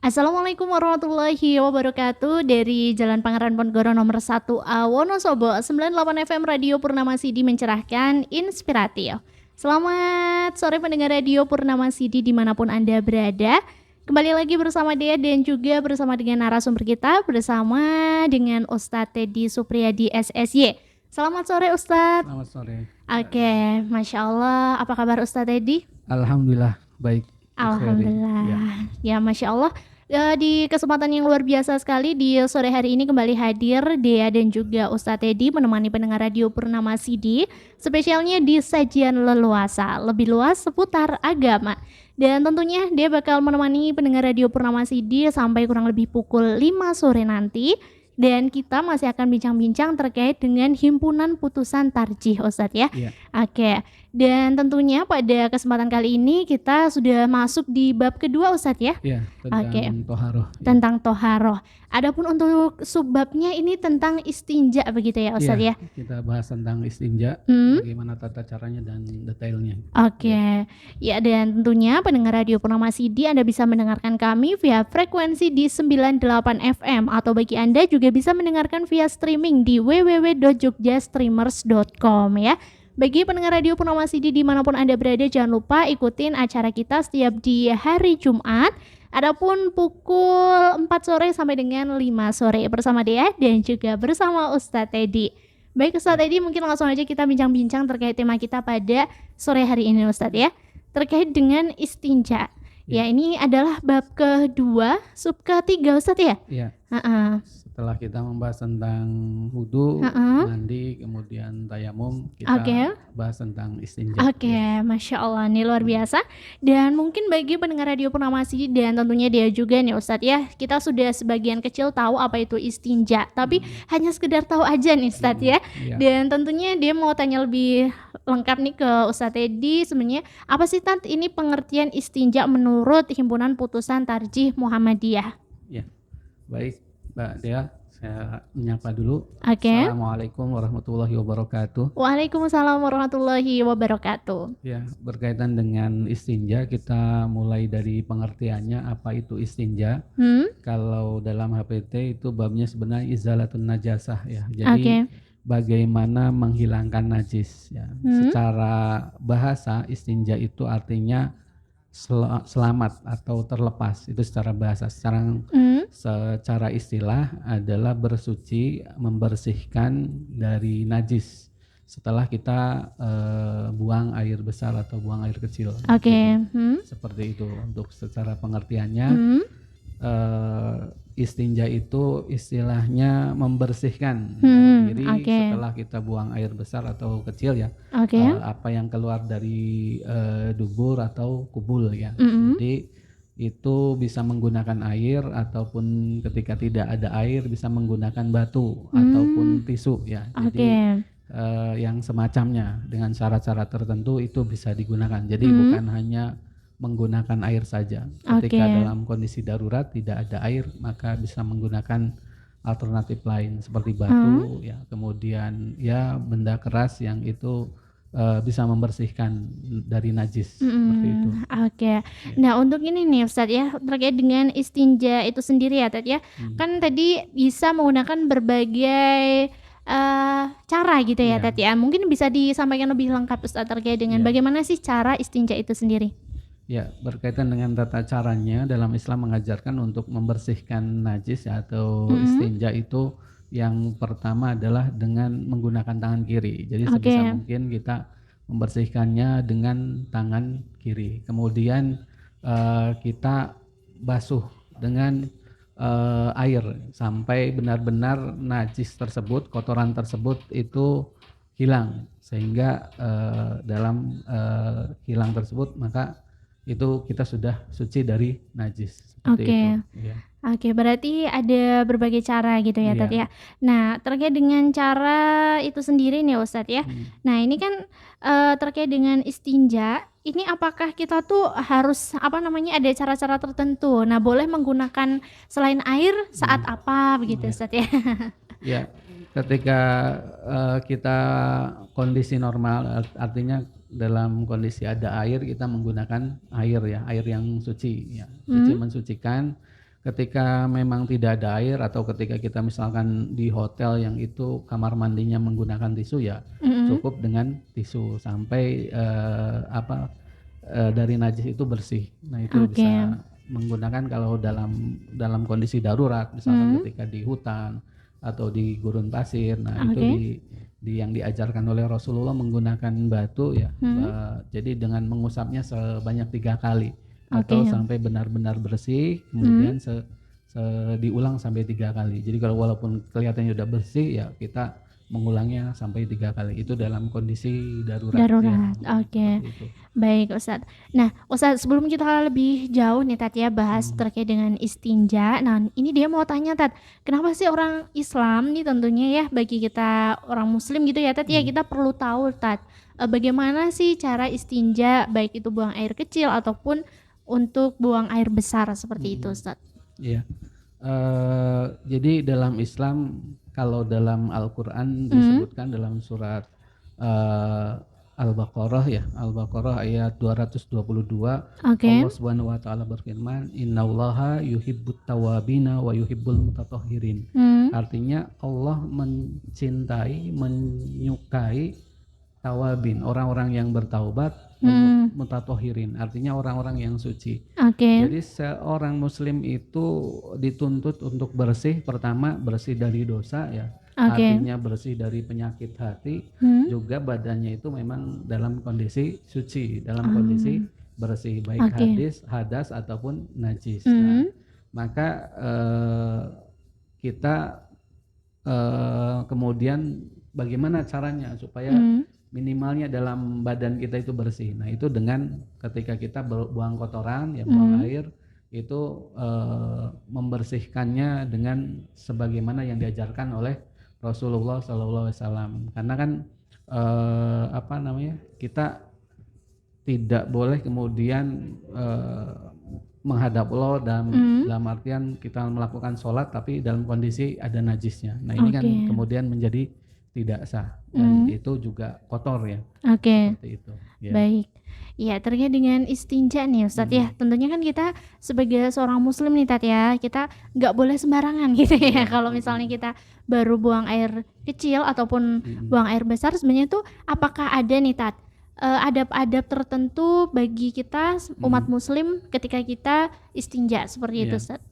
Assalamualaikum warahmatullahi wabarakatuh. Dari Jalan Pangeran Ponegoro nomor 1A Wonosobo 98 FM Radio Purnama Sidi mencerahkan, inspiratif. Selamat sore pendengar Radio Purnama Sidi dimanapun Anda berada. Kembali lagi bersama Dea dan juga bersama dengan narasumber kita, bersama dengan Ustadz Teddy Supriyadi SSY. Selamat sore Ustadz. Selamat sore. Oke, Masya Allah. Apa kabar Ustadz Teddy? Alhamdulillah baik. Alhamdulillah. Ya Masya Allah. Di kesempatan yang luar biasa sekali di sore hari ini kembali hadir Dea dan juga Ustadz Teddy menemani pendengar Radio Purnama Sidi, spesialnya di sajian leluasa, lebih luas seputar agama. Dan tentunya dia bakal menemani pendengar Radio Purnama Sidi sampai kurang lebih pukul 5 sore nanti. Dan kita masih akan bincang-bincang terkait dengan himpunan putusan tarjih Ustadz ya. Iya. Oke. Dan tentunya pada kesempatan kali ini kita sudah masuk di bab kedua Ustadz ya. Iya, tentang toharoh. Tentang toharoh. Adapun untuk subbabnya ini tentang istinja begitu ya Ustadz ya. Kita bahas tentang istinja, bagaimana tata caranya dan detailnya. Oke. Ya, dan tentunya pendengar Radio Purnama Sidi Anda bisa mendengarkan kami via frekuensi di 98 FM atau bagi Anda juga bisa mendengarkan via streaming di www.jogjastreamers.com ya. Bagi pendengar Radio Purnama Sidi dimanapun Anda berada, jangan lupa ikutin acara kita setiap di hari Jumat. Adapun pukul 4 sore sampai dengan 5 sore bersama Dea dan juga bersama Ustadz Teddy. Baik Ustadz Teddy, mungkin langsung aja kita bincang-bincang terkait tema kita pada sore hari ini Ustadz ya. Terkait dengan istinja. Ya, ini adalah bab kedua, sub ketiga Ustadz ya? Iya. Setelah kita membahas tentang wudu, mandi, kemudian tayamum, kita bahas tentang istinja. Masya Allah, ini luar biasa. Dan mungkin bagi pendengar Radio Purnama Sidi dan tentunya dia juga nih Ustadz ya, kita sudah sebagian kecil tahu apa itu istinja, tapi hanya sekedar tahu aja nih Ustadz ya. Dan tentunya dia mau tanya lebih lengkap nih ke Ustadz Teddy, sebenarnya apa sih Tat ini pengertian istinja menurut Himpunan Putusan Tarjih Muhammadiyah? Ya, baik Mbak Dea, saya menyapa dulu. Assalamualaikum warahmatullahi wabarakatuh. Waalaikumsalam warahmatullahi wabarakatuh. Ya, berkaitan dengan istinja, kita mulai dari pengertiannya apa itu istinja. Kalau dalam HPT itu babnya sebenarnya izalatun najasah ya. Jadi bagaimana menghilangkan najis ya. Secara bahasa istinja itu artinya selamat atau terlepas, itu secara bahasa. Secara istilah adalah bersuci, membersihkan dari najis setelah kita buang air besar atau buang air kecil. Seperti itu untuk secara pengertiannya. Istinja itu istilahnya membersihkan diri setelah kita buang air besar atau kecil ya. Apa yang keluar dari dubur atau kubul ya. Jadi itu bisa menggunakan air ataupun ketika tidak ada air bisa menggunakan batu ataupun tisu ya. Jadi yang semacamnya dengan syarat-syarat tertentu itu bisa digunakan. Jadi bukan hanya menggunakan air saja. Ketika dalam kondisi darurat tidak ada air, maka bisa menggunakan alternatif lain seperti batu, ya, kemudian ya benda keras yang itu bisa membersihkan dari najis seperti itu. Nah untuk ini nih Ustadz ya, terkait dengan istinja itu sendiri ya Tad ya, kan tadi bisa menggunakan berbagai cara gitu ya Tad ya. Mungkin bisa disampaikan lebih lengkap Ustadz terkait dengan bagaimana sih cara istinja itu sendiri? Ya, berkaitan dengan tata caranya dalam Islam mengajarkan untuk membersihkan najis ya, atau istinja itu yang pertama adalah dengan menggunakan tangan kiri. Jadi sebisa mungkin kita membersihkannya dengan tangan kiri. Kemudian kita basuh dengan air sampai benar-benar najis tersebut, kotoran tersebut itu hilang. Sehingga dalam hilang tersebut maka itu kita sudah suci dari najis. Seperti itu. Ya. Berarti ada berbagai cara gitu ya Tad ya. Nah terkait dengan cara itu sendiri nih Ustadz ya. Nah ini kan terkait dengan istinja, ini apakah kita tuh harus ada cara-cara tertentu? Nah boleh menggunakan selain air saat apa begitu Ustadz ya? Ya, ketika kita kondisi normal, artinya dalam kondisi ada air kita menggunakan air ya, air yang suci ya, suci mensucikan. ketika memang tidak ada air atau ketika kita misalkan di hotel yang itu kamar mandinya menggunakan tisu ya cukup dengan tisu sampai dari najis itu bersih. Nah itu bisa menggunakan kalau dalam kondisi darurat, misalkan ketika di hutan atau di gurun pasir. Nah itu yang diajarkan oleh Rasulullah menggunakan batu ya. Jadi dengan mengusapnya sebanyak 3 kali atau sampai benar-benar bersih, kemudian diulang sampai 3 kali. Jadi kalau walaupun kelihatannya udah bersih ya kita mengulangnya sampai 3 kali. Itu dalam kondisi darurat. Ya, baik Ustadz. Nah Ustadz, sebelum kita lebih jauh nih Tat ya bahas terkait dengan istinja. Nah ini dia mau tanya Tat, kenapa sih orang Islam nih tentunya ya bagi kita orang Muslim gitu ya Tat ya, kita perlu tahu Tat bagaimana sih cara istinja, baik itu buang air kecil ataupun untuk buang air besar seperti itu Ustadz. Iya. Jadi dalam Islam, kalau dalam Al-Quran disebutkan dalam surat Al-Baqarah ya, Al-Baqarah ayat 222, Allah Subhanahu wa taala berfirman, innallaha yuhibbut tawabina wa yuhibbul mutatahhirin. Artinya Allah mencintai, menyukai tawabin, orang-orang yang bertaubat, mutatahhirin, artinya orang-orang yang suci. Jadi seorang muslim itu dituntut untuk bersih, pertama bersih dari dosa ya, artinya bersih dari penyakit hati, juga badannya itu memang dalam kondisi suci, dalam kondisi bersih, baik hadas ataupun najis. Nah, maka kita kemudian bagaimana caranya supaya minimalnya dalam badan kita itu bersih. Nah itu dengan ketika kita buang kotoran ya, buang air itu membersihkannya dengan sebagaimana yang diajarkan oleh Rasulullah SAW. Karena kan kita tidak boleh kemudian menghadap Allah dalam artian kita melakukan sholat tapi dalam kondisi ada najisnya. Nah ini kan kemudian menjadi tidak sah dan itu juga kotor ya. Seperti itu. Ya. Baik. Ya, terkait dengan istinja nih Ustadz ya. Tentunya kan kita sebagai seorang muslim nih Tat ya, kita nggak boleh sembarangan gitu ya. Kalau misalnya kita baru buang air kecil ataupun buang air besar, sebenarnya tuh apakah ada nih Tat adab-adab tertentu bagi kita umat muslim ketika kita istinja seperti itu Ustadz?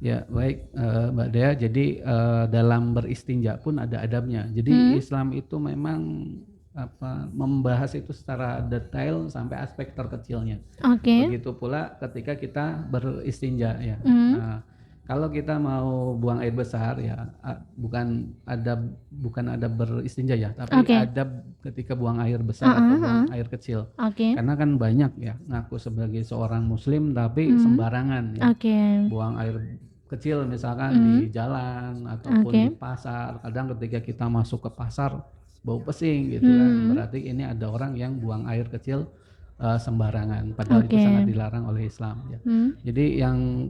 Ya baik Mbak Dea, jadi dalam beristinja pun ada adabnya. Jadi Islam itu memang membahas itu secara detail sampai aspek terkecilnya. Begitu pula ketika kita beristinja ya. Nah, kalau kita mau buang air besar ya bukan adab beristinja ya, tapi adab ketika buang air besar atau buang air kecil. Karena kan banyak ya ngaku sebagai seorang muslim tapi sembarangan ya. Buang air kecil misalkan di jalan ataupun di pasar. Kadang ketika kita masuk ke pasar bau pesing gitu kan, berarti ini ada orang yang buang air kecil sembarangan, padahal itu sangat dilarang oleh Islam ya. Jadi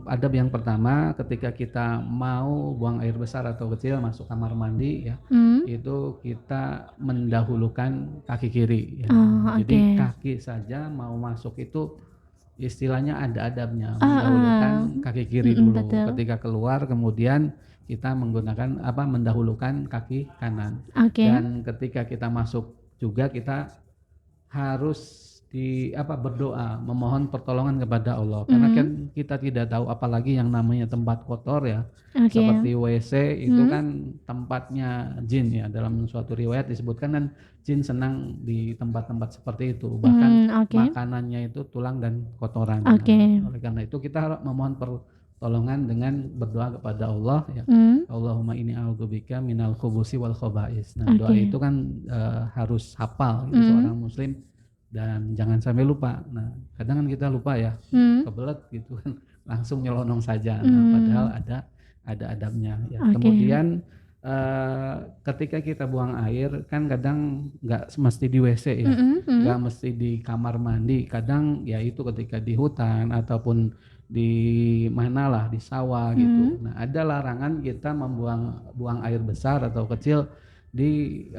adab yang pertama ketika kita mau buang air besar atau kecil masuk kamar mandi ya, itu kita mendahulukan kaki kiri ya. Jadi kaki saja mau masuk itu istilahnya ada adabnya, mendahulukan kaki kiri dulu. Ketika keluar kemudian kita mendahulukan kaki kanan. Dan ketika kita masuk juga kita harus berdoa, memohon pertolongan kepada Allah. Karena kan kita tidak tahu apalagi yang namanya tempat kotor ya. Seperti WC itu kan tempatnya jin ya. Dalam suatu riwayat disebutkan kan jin senang di tempat-tempat seperti itu. Bahkan makanannya itu tulang dan kotoran. Nah, oleh karena itu kita harus memohon pertolongan dengan berdoa kepada Allah ya. Allahumma inni a'udzubika minal khubusi wal khaba'is. Nah, doa itu kan harus hafal gitu, seorang muslim. Dan jangan sampai lupa. Nah, kadang kan kita lupa ya, kebelet gitu kan, langsung nyelonong saja. Nah, padahal ada adabnya. Ya. Kemudian ketika kita buang air, kan kadang nggak mesti di WC ya, nggak mesti di kamar mandi. Kadang ya itu ketika di hutan ataupun di mana lah, di sawah gitu. Nah, ada larangan kita buang air besar atau kecil di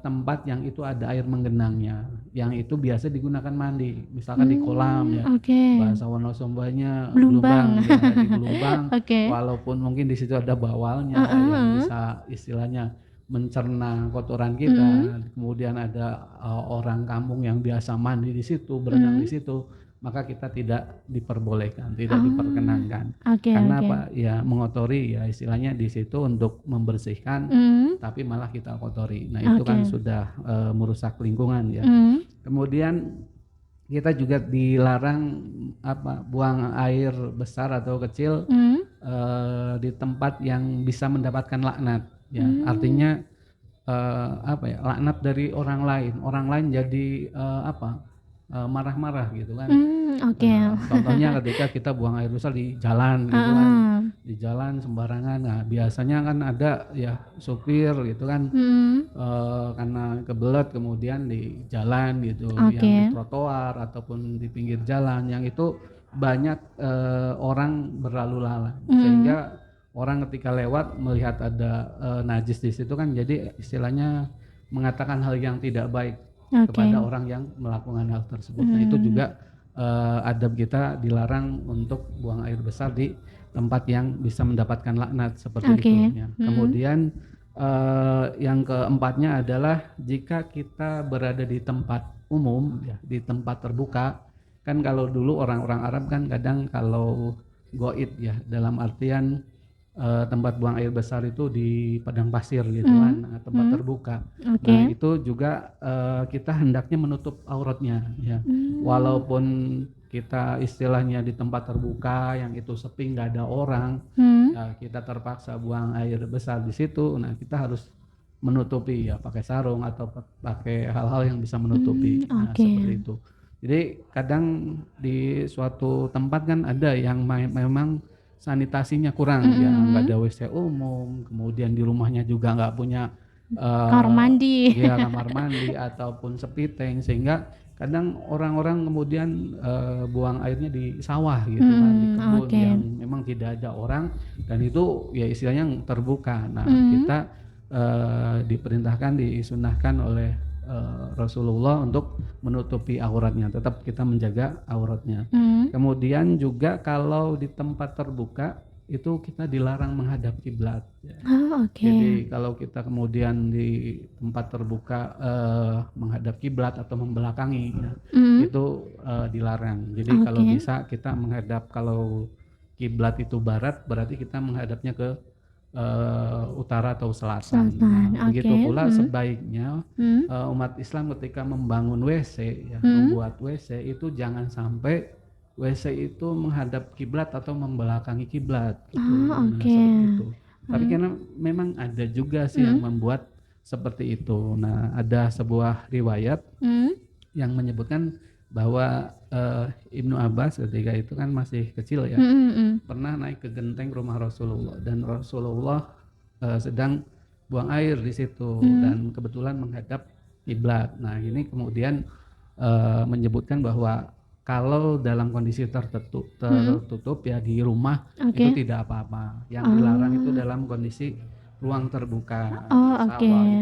tempat yang itu ada air menggenangnya, yang itu biasa digunakan mandi, misalkan di kolam ya. Bahasa Wonosombanya gelumbang ya, di gelumbang. Walaupun mungkin di situ ada bawalnya yang bisa istilahnya mencerna kotoran kita. Kemudian ada orang kampung yang biasa mandi di situ, berenang di situ, maka kita tidak diperbolehkan, tidak diperkenankan. Karena apa? Ya mengotori ya, istilahnya di situ untuk membersihkan, tapi malah kita kotori. Nah itu kan sudah merusak lingkungan ya. Kemudian kita juga dilarang buang air besar atau kecil di tempat yang bisa mendapatkan laknat ya. Artinya laknat dari orang lain jadi marah-marah gitu kan. Contohnya ketika kita buang air besar di jalan gitu kan, di jalan sembarangan. Nah biasanya kan ada ya supir gitu kan, karena kebelet kemudian di jalan gitu, yang di trotoar ataupun di pinggir jalan, yang itu banyak orang berlalu lalang, sehingga orang ketika lewat melihat ada najis di situ kan, jadi istilahnya mengatakan hal yang tidak baik kepada orang yang melakukan hal tersebut. Nah itu juga adab kita dilarang untuk buang air besar di tempat yang bisa mendapatkan laknat seperti itu ya. Kemudian yang keempatnya adalah jika kita berada di tempat umum ya, di tempat terbuka, kan kalau dulu orang-orang Arab kan kadang kalau goit ya, dalam artian tempat buang air besar itu di padang pasir gitu kan, tempat terbuka. Nah itu juga kita hendaknya menutup auratnya ya, walaupun kita istilahnya di tempat terbuka yang itu sepi, nggak ada orang, ya kita terpaksa buang air besar di situ. Nah kita harus menutupi ya, pakai sarung atau pakai hal-hal yang bisa menutupi. Nah seperti itu. Jadi kadang di suatu tempat kan ada yang memang sanitasinya kurang ya, nggak ada WC umum, kemudian di rumahnya juga nggak punya kamar mandi ya, kamar mandi ataupun sepiteng, sehingga kadang orang-orang kemudian buang airnya di sawah gitu kan, di kebun yang memang tidak ada orang, dan itu ya istilahnya terbuka. Nah kita diperintahkan, disunahkan oleh Rasulullah untuk menutupi auratnya, tetap kita menjaga auratnya. Kemudian juga kalau di tempat terbuka itu kita dilarang menghadap kiblat ya. Jadi kalau kita kemudian di tempat terbuka menghadap kiblat atau membelakangi ya, itu dilarang. Jadi kalau bisa kita menghadap, kalau kiblat itu barat berarti kita menghadapnya ke utara atau selatan. Nah, begitu pula sebaiknya umat Islam ketika membangun WC ya, membuat WC itu jangan sampai WC itu menghadap kiblat atau membelakangi kiblat gitu. Seperti itu. Tapi karena memang ada juga sih yang membuat seperti itu. Nah, ada sebuah riwayat yang menyebutkan bahwa Ibnu Abbas ketika itu kan masih kecil ya, pernah naik ke genteng rumah Rasulullah, dan Rasulullah sedang buang air di situ dan kebetulan menghadap kiblat. Nah ini kemudian menyebutkan bahwa kalau dalam kondisi tertutup ya di rumah itu tidak apa-apa. Yang dilarang itu dalam kondisi ruang terbuka, sawah,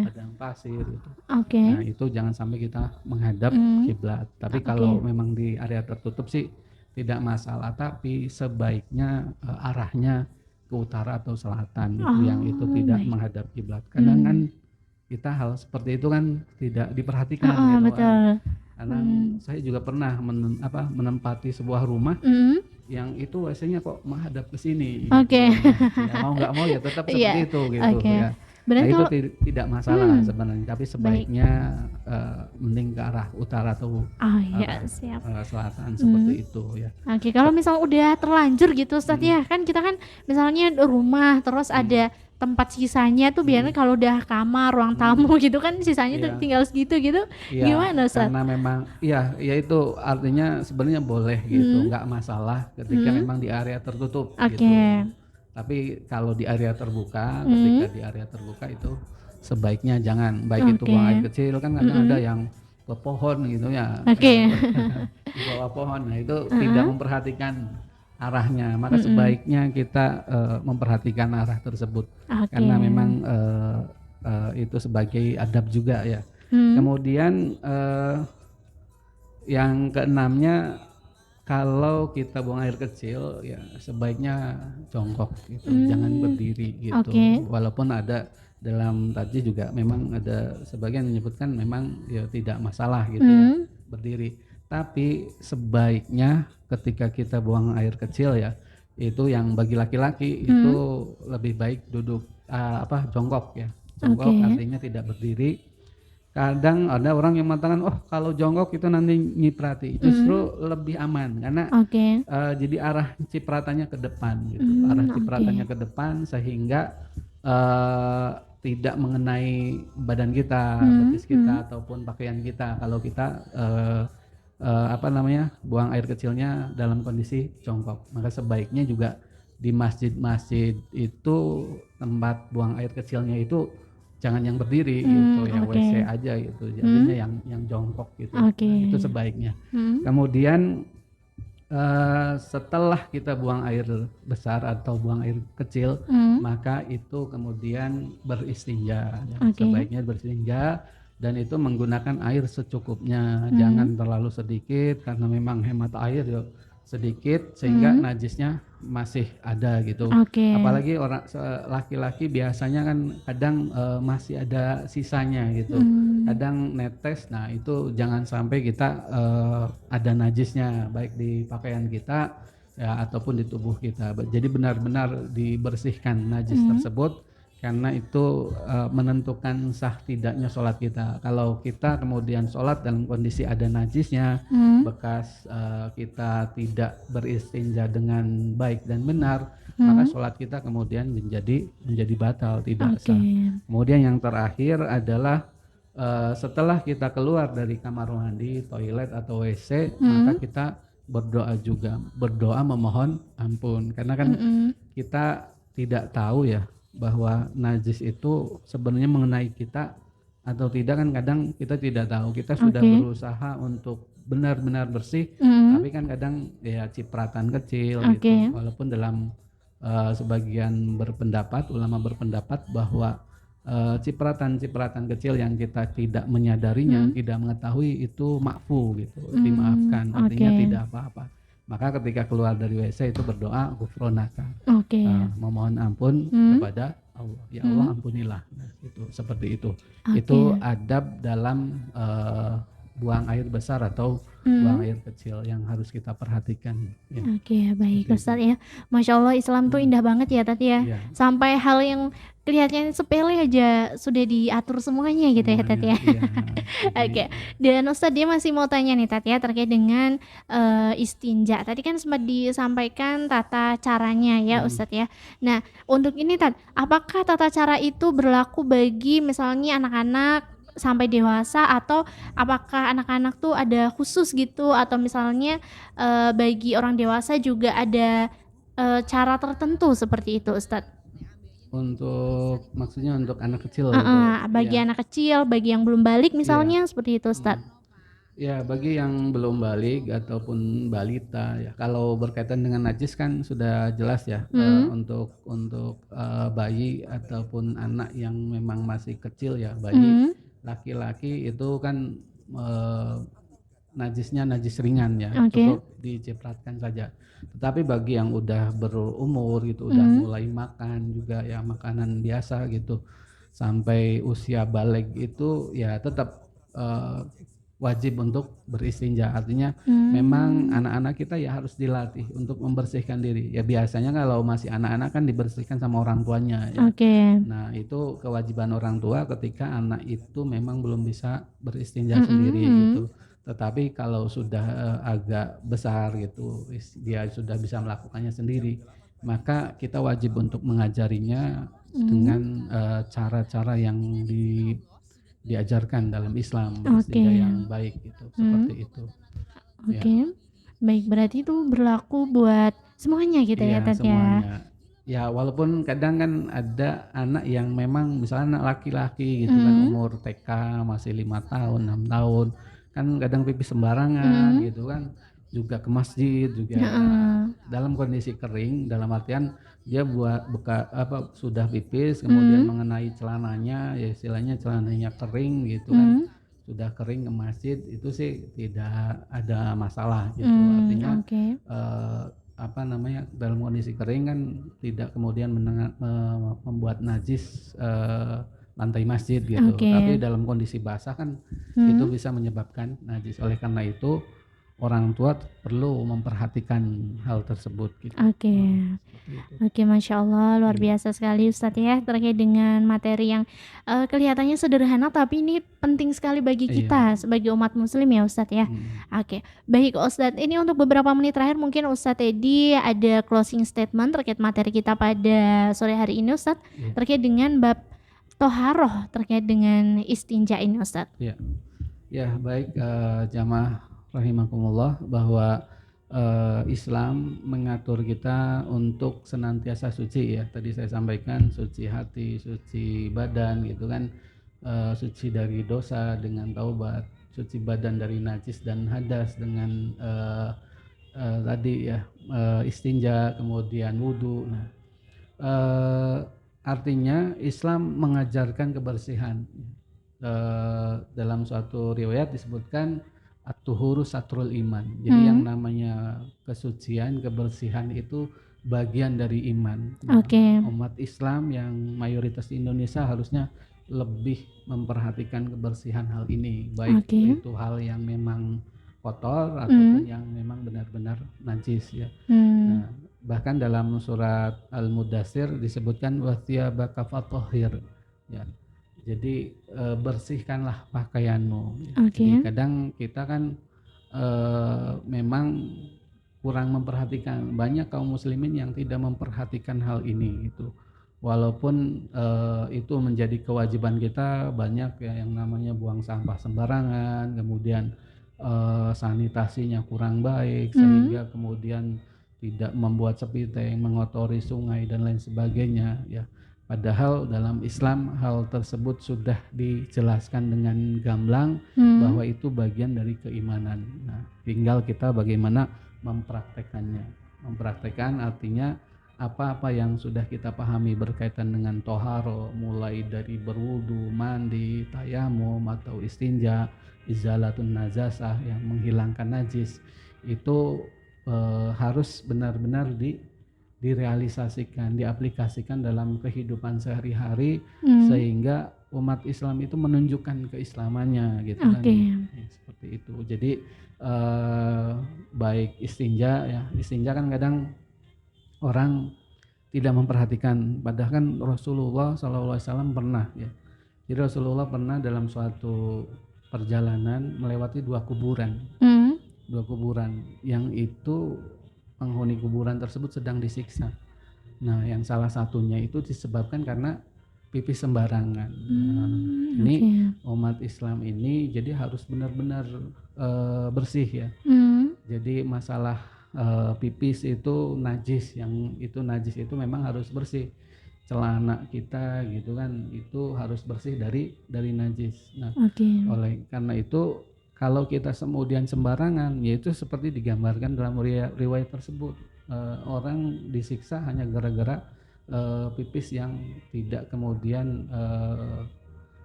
padang pasir itu. Nah itu jangan sampai kita menghadap kiblat. Tapi kalau memang di area tertutup sih tidak masalah, tapi sebaiknya arahnya ke utara atau selatan gitu, yang itu tidak menghadap kiblat. Kadang kan kita hal seperti itu kan tidak diperhatikan gitu kan. Karena saya juga pernah menempati sebuah rumah yang itu WC-nya kok menghadap ke sini. Ya, mau nggak mau ya tetap seperti itu gitu ya. Nah itu tidak masalah sebenarnya, tapi sebaiknya mending ke arah utara atau selatan seperti itu ya. Kalau misal udah terlanjur gitu Ustadz ya, kan kita kan misalnya rumah terus ada tempat sisanya tuh biasanya kalau udah kamar, ruang tamu gitu kan sisanya tinggal segitu gitu, gimana Ustadz? Karena memang ya itu artinya sebenarnya boleh gitu, nggak masalah ketika memang di area tertutup gitu. Tapi kalau di area terbuka, ketika di area terbuka itu sebaiknya jangan, baik itu buang air kecil kan kadang ada yang ke pohon gitu ya, di bawah pohon, nah itu tidak memperhatikan arahnya, maka sebaiknya kita memperhatikan arah tersebut, karena memang itu sebagai adab juga ya. Kemudian yang keenamnya, kalau kita buang air kecil ya sebaiknya jongkok gitu, jangan berdiri gitu. Walaupun ada dalam tadi juga memang ada sebagian menyebutkan memang ya tidak masalah gitu ya, berdiri. Tapi sebaiknya ketika kita buang air kecil ya, itu yang bagi laki-laki itu lebih baik duduk jongkok ya. Jongkok artinya tidak berdiri. Kadang ada orang yang mengatakan, oh kalau jongkok itu nanti nyiprati. Justru lebih aman karena jadi arah cipratannya ke depan gitu. Arah cipratannya ke depan sehingga tidak mengenai badan kita, betis kita ataupun pakaian kita kalau kita buang air kecilnya dalam kondisi jongkok. Maka sebaiknya juga di masjid-masjid itu tempat buang air kecilnya itu jangan yang berdiri gitu ya, WC aja gitu, jadinya yang jongkok gitu. Itu sebaiknya. Kemudian setelah kita buang air besar atau buang air kecil, maka itu kemudian beristinja. Sebaiknya beristinja dan itu menggunakan air secukupnya, jangan terlalu sedikit karena memang hemat air ya sedikit sehingga najisnya masih ada gitu. Apalagi orang laki-laki biasanya kan kadang masih ada sisanya gitu. Kadang netes. Nah, itu jangan sampai kita ada najisnya baik di pakaian kita ya ataupun di tubuh kita. Jadi benar-benar dibersihkan najis tersebut karena itu menentukan sah tidaknya sholat kita. Kalau kita kemudian sholat dalam kondisi ada najisnya, bekas kita tidak beristinja dengan baik dan benar, maka sholat kita kemudian menjadi batal, tidak sah. Kemudian yang terakhir adalah setelah kita keluar dari kamar mandi, toilet atau WC, maka kita berdoa juga, berdoa memohon ampun, karena kan kita tidak tahu ya bahwa najis itu sebenarnya mengenai kita atau tidak, kan kadang kita tidak tahu. Kita sudah berusaha untuk benar-benar bersih, tapi kan kadang ya cipratan kecil gitu. Walaupun dalam sebagian ulama berpendapat bahwa cipratan-cipratan kecil yang kita tidak menyadarinya, tidak mengetahui itu makfu gitu, dimaafkan, artinya tidak apa-apa. Maka ketika keluar dari WC itu berdoa ghufronaka, memohon ampun kepada Allah. Ya Allah ampunilah. Nah, itu seperti itu. Itu adab dalam buang air besar atau buang air kecil yang harus kita perhatikan. Ya. Baik Ustaz ya. Masya Allah, Islam tuh indah banget ya Tat ya. Sampai hal yang kelihatannya sepele aja sudah diatur semuanya gitu ya Tat ya. Dan Ustaz dia masih mau tanya nih Tat ya terkait dengan istinja. Tadi kan sempat disampaikan tata caranya ya Ustaz ya. Nah, untuk ini Tat, apakah tata cara itu berlaku bagi misalnya anak-anak sampai dewasa, atau apakah anak-anak tuh ada khusus gitu, atau misalnya bagi orang dewasa juga ada cara tertentu seperti itu Ustadz? Maksudnya untuk anak kecil bagi anak kecil, bagi yang belum balik misalnya seperti itu Ustadz? Ya, bagi yang belum balik ataupun balita ya, kalau berkaitan dengan najis kan sudah jelas ya. Untuk bayi ataupun anak yang memang masih kecil ya, bayi laki-laki itu kan najisnya najis ringan ya, cukup dicipratkan saja. Tetapi bagi yang udah berumur gitu, udah mulai makan juga ya, makanan biasa gitu, sampai usia balik itu ya tetap wajib untuk beristinja. Artinya memang anak-anak kita ya harus dilatih untuk membersihkan diri. Ya biasanya kalau masih anak-anak kan dibersihkan sama orang tuanya ya. Nah, itu kewajiban orang tua ketika anak itu memang belum bisa beristinja sendiri gitu. Tetapi kalau sudah agak besar gitu, dia sudah bisa melakukannya sendiri, maka kita wajib untuk mengajarinya dengan cara-cara yang diajarkan dalam Islam, beristinja yang baik gitu, seperti itu. Baik, berarti itu berlaku buat semuanya gitu ya Tat ya. Ya, walaupun kadang kan ada anak yang memang misalnya anak laki-laki gitu kan, umur TK masih 5 tahun, 6 tahun, kan kadang pipis sembarangan gitu kan. juga ke masjid juga dalam kondisi kering, dalam artian dia sudah pipis kemudian mengenai celananya, ya istilahnya celananya kering gitu kan, sudah kering ke masjid, itu sih tidak ada masalah gitu. Artinya dalam kondisi kering kan tidak kemudian membuat najis lantai masjid gitu. Tapi dalam kondisi basah kan itu bisa menyebabkan najis. Oleh karena itu orang tua perlu memperhatikan hal tersebut gitu. Oke, Masya Allah, luar biasa sekali Ustadz ya, terkait dengan materi yang kelihatannya sederhana tapi ini penting sekali bagi kita sebagai umat muslim ya Ustadz ya. Baik Ustadz, ini untuk beberapa menit terakhir mungkin Ustadz Teddy ada closing statement terkait materi kita pada sore hari ini Ustadz, terkait dengan bab toharoh, terkait dengan istinja ini Ustadz. Ya baik, jamaah rahimakumullah, bahwa Islam mengatur kita untuk senantiasa suci ya. Tadi saya sampaikan suci hati, suci badan gitu kan, suci dari dosa dengan taubat, suci badan dari najis dan hadas dengan istinja, kemudian wudu. Nah, artinya Islam mengajarkan kebersihan. Dalam suatu riwayat disebutkan at-tuhuru satrul iman. Jadi yang namanya kesucian, kebersihan itu bagian dari iman. Umat Islam yang mayoritas di Indonesia harusnya lebih memperhatikan kebersihan hal ini, baik itu hal yang memang kotor ataupun yang memang benar-benar najis ya. Nah, bahkan dalam surat Al-Mudaththir disebutkan wathiyabaka fatahhir ya. Jadi bersihkanlah pakaianmu. Jadi kadang kita kan memang kurang memperhatikan, banyak kaum muslimin yang tidak memperhatikan hal ini gitu. Walaupun itu menjadi kewajiban kita, banyak ya yang namanya buang sampah sembarangan, kemudian sanitasinya kurang baik sehingga kemudian tidak membuat sepiteng, mengotori sungai dan lain sebagainya ya. Padahal dalam Islam hal tersebut sudah dijelaskan dengan gamblang bahwa itu bagian dari keimanan. Nah, tinggal kita bagaimana mempraktekannya. Mempraktekkan artinya apa-apa yang sudah kita pahami berkaitan dengan toharo, mulai dari berwudu, mandi, tayamum atau istinja, izalatun najasah yang menghilangkan najis, itu harus benar-benar direalisasikan, diaplikasikan dalam kehidupan sehari-hari sehingga umat Islam itu menunjukkan keislamannya gitu kan. Seperti itu. Jadi baik istinja ya, istinja kan kadang orang tidak memperhatikan, padahal kan Rasulullah SAW pernah ya. Jadi Rasulullah pernah dalam suatu perjalanan melewati dua kuburan yang itu penghuni kuburan tersebut sedang disiksa. Nah, yang salah satunya itu disebabkan karena pipis sembarangan. Ini umat Islam ini jadi harus benar-benar bersih ya. Jadi masalah pipis itu najis, yang itu najis itu memang harus bersih. Celana kita gitu kan itu harus bersih dari najis. Nah, oleh karena itu kalau kita kemudian sembarangan, yaitu seperti digambarkan dalam riwayat tersebut, orang disiksa hanya gara-gara pipis yang tidak kemudian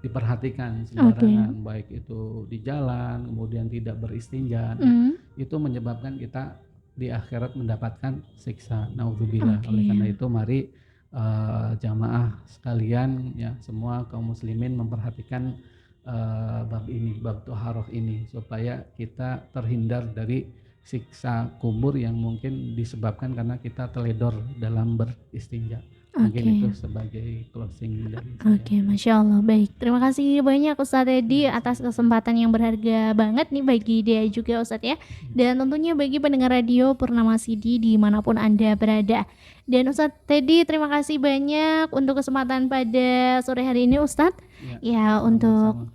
diperhatikan sembarangan, baik itu di jalan, kemudian tidak beristinja, itu menyebabkan kita di akhirat mendapatkan siksa. Naudzubillah. Oleh karena itu mari jamaah sekalian ya, semua kaum muslimin memperhatikan bab ini, bab toharoh ini, supaya kita terhindar dari siksa kubur yang mungkin disebabkan karena kita teledor dalam beristinja. Mungkin itu sebagai closing dari saya. Masya Allah. Baik, terima kasih banyak Ustadz Teddy atas kesempatan yang berharga banget nih bagi dia juga Ustadz ya. Dan tentunya bagi pendengar radio Purnama CD dimanapun Anda berada. Dan Ustadz Teddy terima kasih banyak untuk kesempatan pada sore hari ini Ustadz. Ya, untuk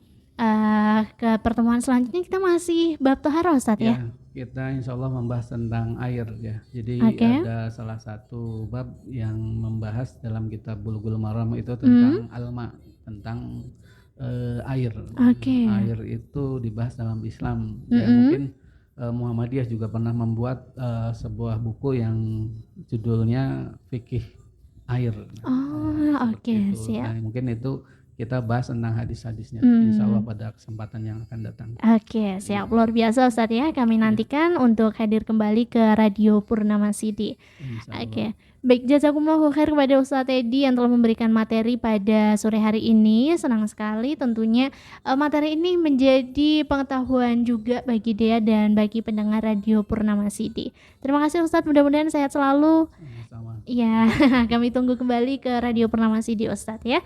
ke pertemuan selanjutnya kita masih bab toharoh Ustadz ya. Kita insya Allah membahas tentang air ya. Jadi ada salah satu bab yang membahas dalam kitab Bulughul Maram itu tentang alma, tentang air. Air itu dibahas dalam Islam. Ya, mungkin Muhammadiyah juga pernah membuat sebuah buku yang judulnya Fikih Air. Oke, siap. Nah, mungkin itu kita bahas tentang hadis-hadisnya, insya Allah pada kesempatan yang akan datang. Oke, siap. Luar biasa Ustadz ya. Kami nantikan untuk hadir kembali ke Radio Purnama Sidi. Oke. Baik, jazakumullahu khair kepada Ustadz Edi yang telah memberikan materi pada sore hari ini. Senang sekali tentunya materi ini menjadi pengetahuan juga bagi Dea dan bagi pendengar Radio Purnama Sidi. Terima kasih Ustadz, mudah-mudahan sehat selalu. Sama-sama. Ya, kami tunggu kembali ke Radio Purnama Sidi Ustadz ya.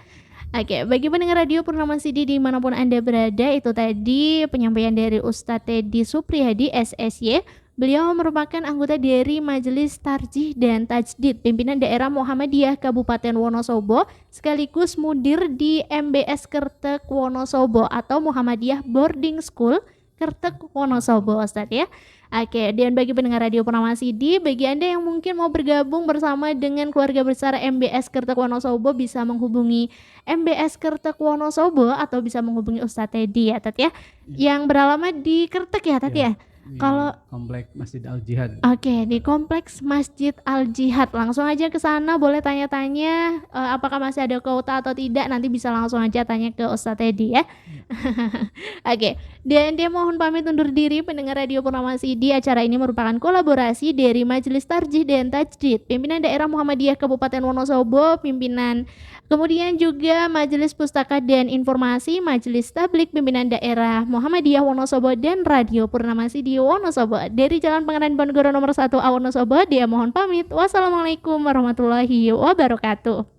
Oke, bagi pendengar Radio Purnama Sidi dimanapun Anda berada, itu tadi penyampaian dari Ustadz Teddy Supriyadi SSY. Beliau merupakan anggota dari Majelis Tarjih dan Tajdid Pimpinan Daerah Muhammadiyah Kabupaten Wonosobo, sekaligus mudir di MBS Kertek Wonosobo atau Muhammadiyah Boarding School Kertek Wonosobo, Ustadz ya. Oke, dan bagi pendengar Radio Purnama Sidi, bagi Anda yang mungkin mau bergabung bersama dengan keluarga besar MBS Kertek Wonosobo, bisa menghubungi MBS Kertek Wonosobo atau bisa menghubungi Ustadz Teddy ya, Tat ya. Yang beralamat di Kertek ya, Tat ya. Kalau Kompleks Masjid Al Jihad. Oke, di Kompleks Masjid Al Jihad. Langsung aja ke sana, boleh tanya-tanya apakah masih ada kuota atau tidak. Nanti bisa langsung aja tanya ke Ustadz Teddy ya. Oke, dan dia mohon pamit undur diri pendengar Radio Purnama Sidi. Acara ini merupakan kolaborasi dari Majelis Tarjih dan Tajdid Pimpinan Daerah Muhammadiyah Kabupaten Wonosobo, kemudian juga Majelis Pustaka dan Informasi, Majelis Tablik Pimpinan Daerah Muhammadiyah Wonosobo dan Radio Purnama Sidi Wonosobo. Dari Jalan Pangeran Diponegoro nomor 1 A Wonosobo, dia mohon pamit. Wassalamualaikum warahmatullahi wabarakatuh.